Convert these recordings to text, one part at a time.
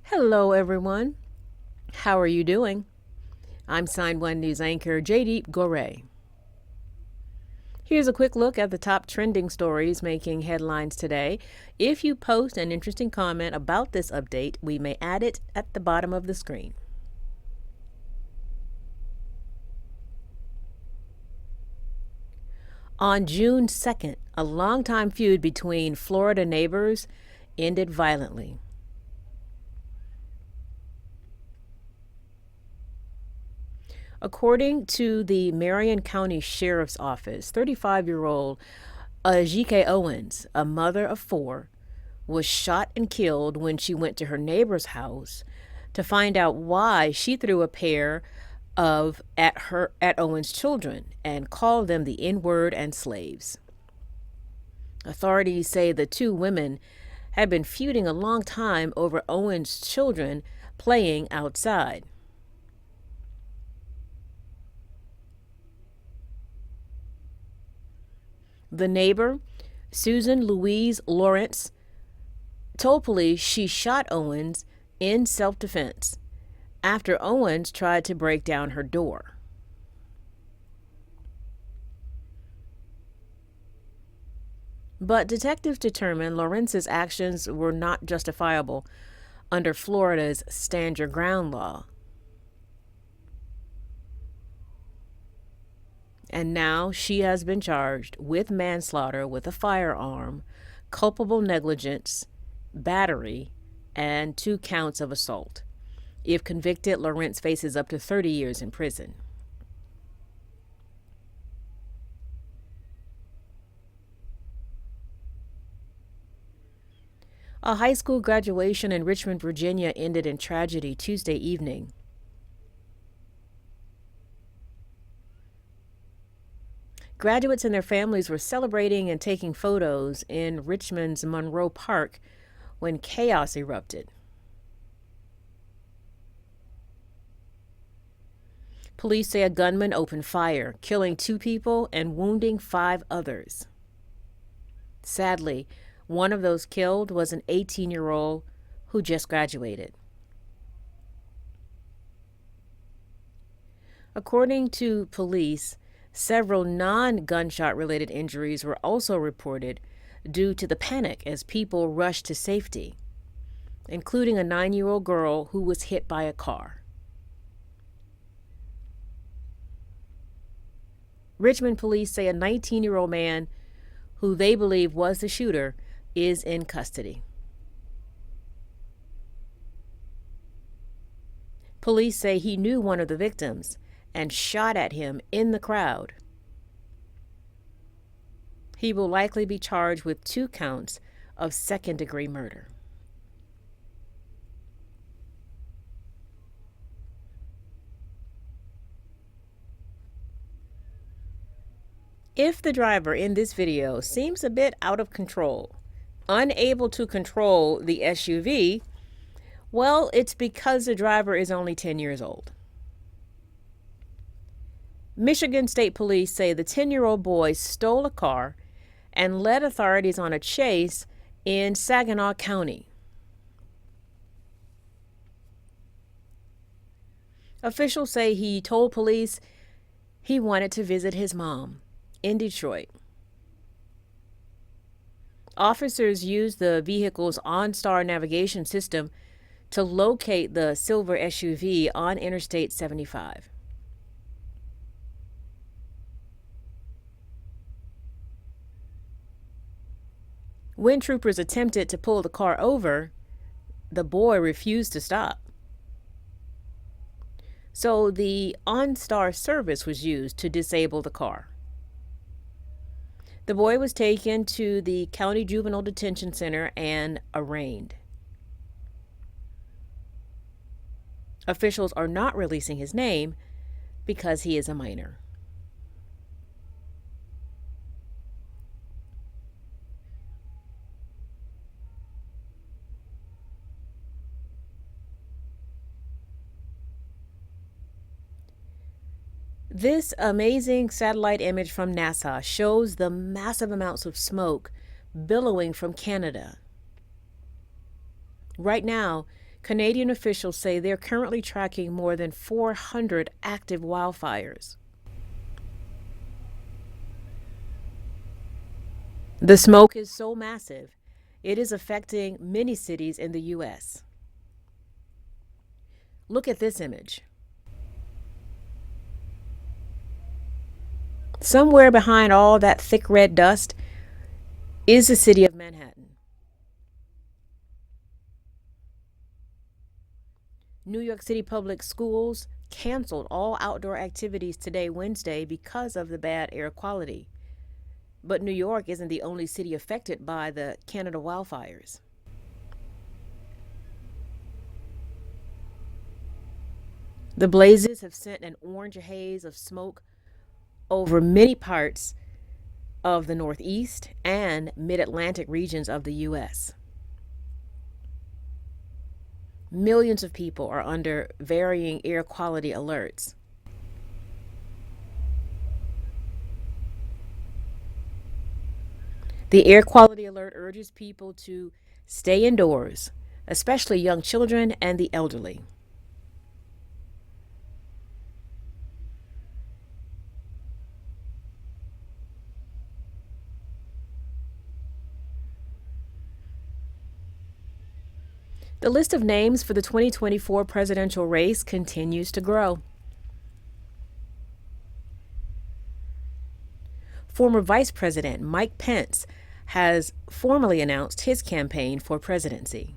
Hello, everyone. How are you doing? I'm Sign1News anchor Jaydeep Gore. Here's a quick look at the top trending stories making headlines today. If you post an interesting comment about this update, we may add it at the bottom of the screen. On June 2nd, a longtime feud between Florida neighbors ended violently. According to the Marion County Sheriff's Office, 35-year-old Ajike Owens, a mother of four, was shot and killed when she went to her neighbor's house to find out why she threw a pair at Owens' children and called them the N-word and slaves. Authorities say the two women had been feuding a long time over Owens' children playing outside. The neighbor, Susan Louise Lawrence, told police she shot Owens in self-defense after Owens tried to break down her door. But detectives determined Lawrence's actions were not justifiable under Florida's Stand Your Ground law. And now she has been charged with manslaughter with a firearm, culpable negligence, battery, and 2 counts of assault. If convicted, Lawrence faces up to 30 years in prison. A high school graduation in Richmond, Virginia ended in tragedy Tuesday evening. Graduates and their families were celebrating and taking photos in Richmond's Monroe Park when chaos erupted. Police say a gunman opened fire, killing 2 people and wounding 5 others. Sadly, one of those killed was an 18-year-old who just graduated. According to police, several non-gunshot related injuries were also reported due to the panic as people rushed to safety, including a 9-year-old girl who was hit by a car. Richmond police say a 19-year-old man who they believe was the shooter is in custody. Police say he knew one of the victims and shot at him in the crowd. He will likely be charged with 2 counts of second-degree murder. If the driver in this video seems a bit out of control, unable to control the SUV, well, it's because the driver is only 10 years old. Michigan State Police say the 10-year-old boy stole a car and led authorities on a chase in Saginaw County. Officials say he told police he wanted to visit his mom in Detroit. Officers used the vehicle's OnStar navigation system to locate the silver SUV on Interstate 75. When troopers attempted to pull the car over, the boy refused to stop. So the OnStar service was used to disable the car. The boy was taken to the County Juvenile Detention Center and arraigned. Officials are not releasing his name because he is a minor. This amazing satellite image from NASA shows the massive amounts of smoke billowing from Canada. Right now, Canadian officials say they're currently tracking more than 400 active wildfires. The smoke is so massive, it is affecting many cities in the U.S. Look at this image. Somewhere behind all that thick red dust is the city of Manhattan. New York City Public Schools canceled all outdoor activities today, Wednesday, because of the bad air quality. But New York isn't the only city affected by the Canada wildfires. The blazes have sent an orange haze of smoke over many parts of the Northeast and Mid-Atlantic regions of the U.S. Millions of people are under varying air quality alerts. The air quality alert urges people to stay indoors, especially young children and the elderly. The list of names for the 2024 presidential race continues to grow. Former Vice President Mike Pence has formally announced his campaign for presidency.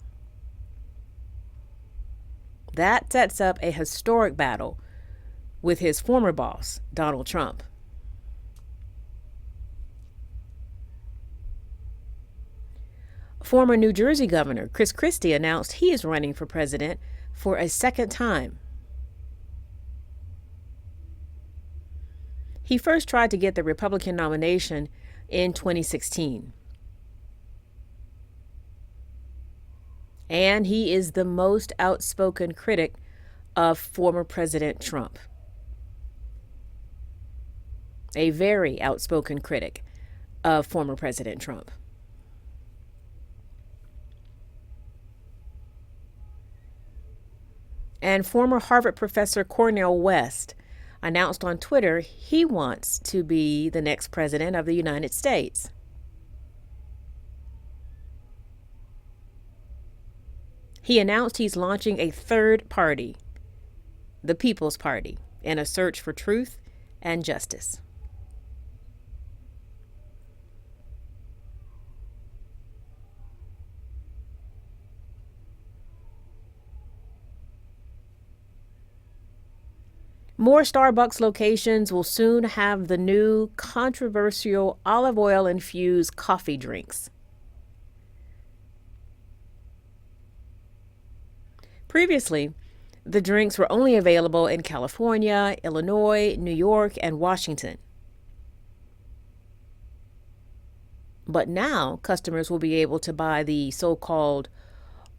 That sets up a historic battle with his former boss, Donald Trump. Former New Jersey Governor Chris Christie announced he is running for president for a second time. He first tried to get the Republican nomination in 2016. And he is the most outspoken critic of former President Trump. A very outspoken critic of former President Trump. And former Harvard professor Cornel West announced on Twitter he wants to be the next president of the United States. He announced he's launching a third party, the People's Party, in a search for truth and justice. More Starbucks locations will soon have the new controversial olive oil-infused coffee drinks. Previously, the drinks were only available in California, Illinois, New York, and Washington. But now, customers will be able to buy the so-called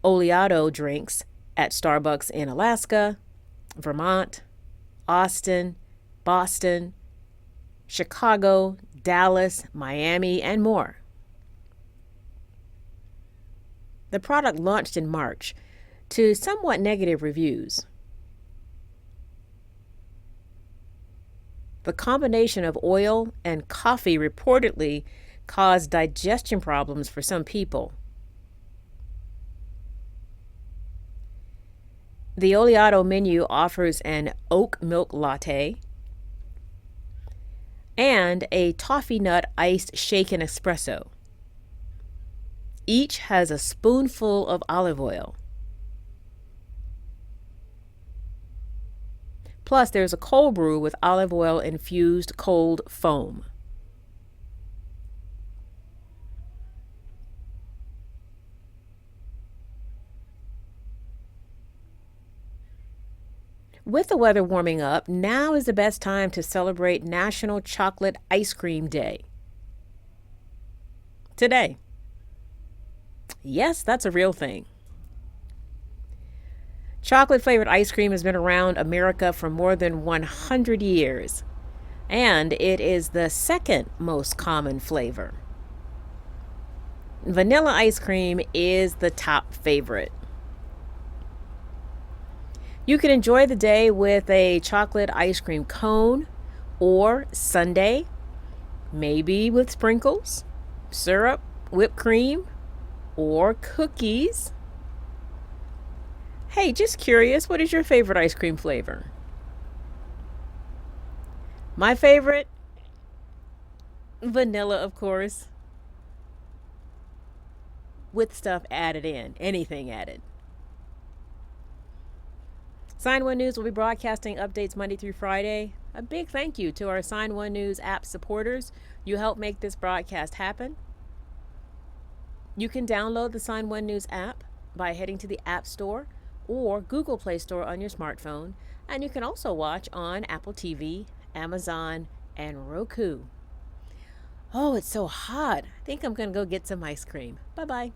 oleado drinks at Starbucks in Alaska, Vermont, Austin, Boston, Chicago, Dallas, Miami, and more. The product launched in March to somewhat negative reviews. The combination of oil and coffee reportedly caused digestion problems for some people. The oleado menu offers an oat milk latte and a toffee nut iced shaken espresso. Each has a spoonful of olive oil. Plus, there's a cold brew with olive oil infused cold foam. With the weather warming up, now is the best time to celebrate National Chocolate Ice Cream Day. Today. Yes, that's a real thing. Chocolate-flavored ice cream has been around America for more than 100 years, and it is the second most common flavor. Vanilla ice cream is the top favorite. You can enjoy the day with a chocolate ice cream cone or sundae, maybe with sprinkles, syrup, whipped cream, or cookies. Hey, just curious, what is your favorite ice cream flavor? My favorite? Vanilla, of course, with stuff added in, anything added. Sign1News will be broadcasting updates Monday through Friday. A big thank you to our Sign1News app supporters. You help make this broadcast happen. You can download the Sign1News app by heading to the App Store or Google Play Store on your smartphone. And you can also watch on Apple TV, Amazon, and Roku. Oh, it's so hot. I think I'm going to go get some ice cream. Bye-bye.